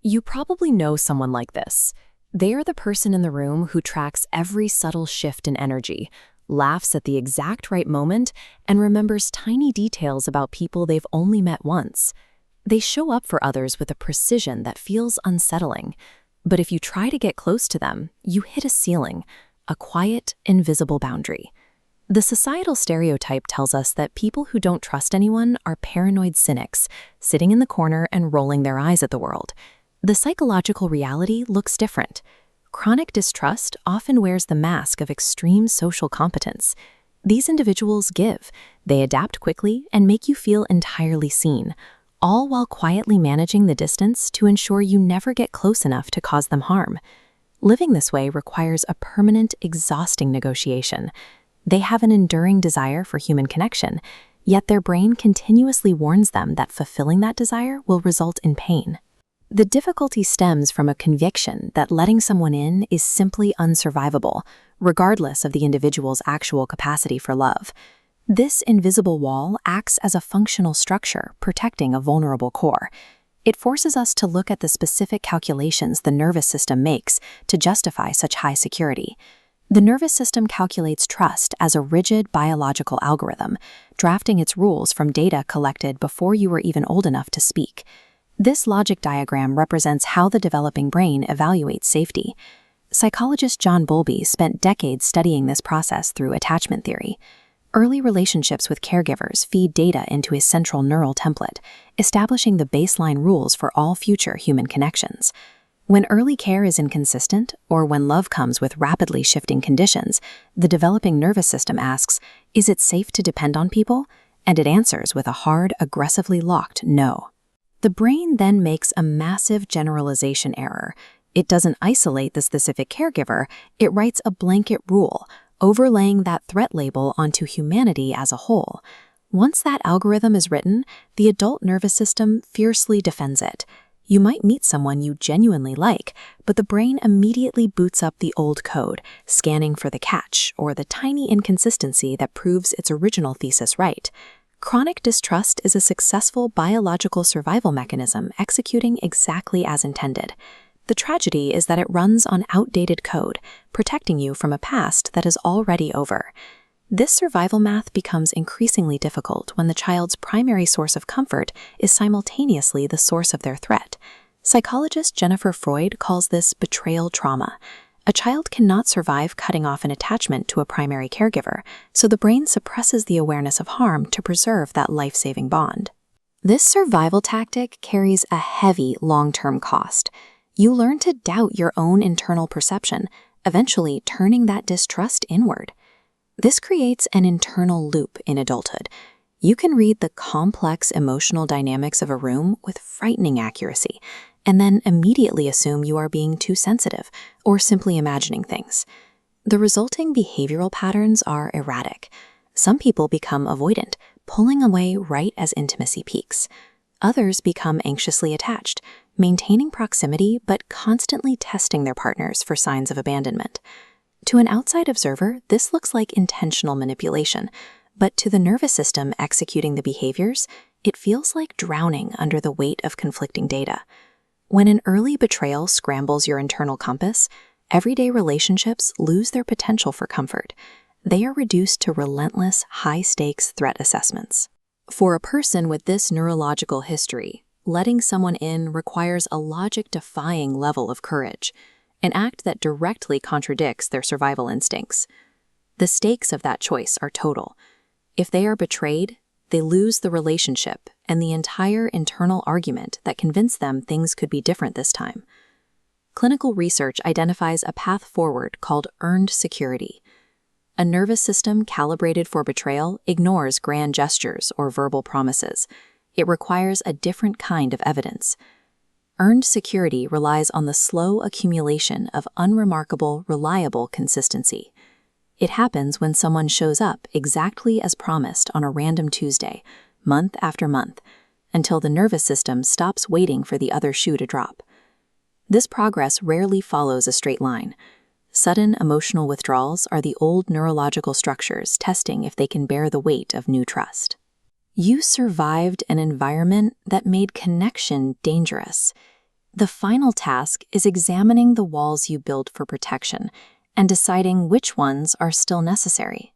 You probably know someone like this. They are the person in the room who tracks every subtle shift in energy, laughs at the exact right moment, and remembers tiny details about people they've only met once. They show up for others with a precision that feels unsettling. But if you try to get close to them, you hit a ceiling, a quiet, invisible boundary. The societal stereotype tells us that people who don't trust anyone are paranoid cynics, sitting in the corner and rolling their eyes at the world. The psychological reality looks different. Chronic distrust often wears the mask of extreme social competence. These individuals give, they adapt quickly, and make you feel entirely seen, all while quietly managing the distance to ensure you never get close enough to cause them harm. Living this way requires a permanent, exhausting negotiation. They have an enduring desire for human connection, yet their brain continuously warns them that fulfilling that desire will result in pain. The difficulty stems from a conviction that letting someone in is simply unsurvivable, regardless of the individual's actual capacity for love. This invisible wall acts as a functional structure, protecting a vulnerable core. It forces us to look at the specific calculations the nervous system makes to justify such high security. The nervous system calculates trust as a rigid biological algorithm, drafting its rules from data collected before you were even old enough to speak. This logic diagram represents how the developing brain evaluates safety. Psychologist John Bowlby spent decades studying this process through attachment theory. Early relationships with caregivers feed data into his central neural template, establishing the baseline rules for all future human connections. When early care is inconsistent, or when love comes with rapidly shifting conditions, the developing nervous system asks, "Is it safe to depend on people?" And it answers with a hard, aggressively locked no. The brain then makes a massive generalization error. It doesn't isolate the specific caregiver, it writes a blanket rule, overlaying that threat label onto humanity as a whole. Once that algorithm is written, the adult nervous system fiercely defends it. You might meet someone you genuinely like, but the brain immediately boots up the old code, scanning for the catch or the tiny inconsistency that proves its original thesis right. Chronic distrust is a successful biological survival mechanism executing exactly as intended. The tragedy is that it runs on outdated code, protecting you from a past that is already over. This survival math becomes increasingly difficult when the child's primary source of comfort is simultaneously the source of their threat. Psychologist Jennifer Freud calls this betrayal trauma. A child cannot survive cutting off an attachment to a primary caregiver, so the brain suppresses the awareness of harm to preserve that life-saving bond. This survival tactic carries a heavy long-term cost. You learn to doubt your own internal perception, eventually turning that distrust inward. This creates an internal loop in adulthood. You can read the complex emotional dynamics of a room with frightening accuracy, and then immediately assume you are being too sensitive or simply imagining things. The resulting behavioral patterns are erratic. Some people become avoidant, pulling away right as intimacy peaks. Others become anxiously attached, maintaining proximity but constantly testing their partners for signs of abandonment. To an outside observer, this looks like intentional manipulation, but to the nervous system executing the behaviors, it feels like drowning under the weight of conflicting data. When an early betrayal scrambles your internal compass, everyday relationships lose their potential for comfort. They are reduced to relentless, high-stakes threat assessments. For a person with this neurological history, letting someone in requires a logic-defying level of courage, an act that directly contradicts their survival instincts. The stakes of that choice are total. If they are betrayed, they lose the relationship and the entire internal argument that convinced them things could be different this time. Clinical research identifies a path forward called earned security. A nervous system calibrated for betrayal ignores grand gestures or verbal promises. It requires a different kind of evidence. Earned security relies on the slow accumulation of unremarkable, reliable consistency. It happens when someone shows up exactly as promised on a random Tuesday, month after month, until the nervous system stops waiting for the other shoe to drop. This progress rarely follows a straight line. Sudden emotional withdrawals are the old neurological structures testing if they can bear the weight of new trust. You survived an environment that made connection dangerous. The final task is examining the walls you built for protection and deciding which ones are still necessary.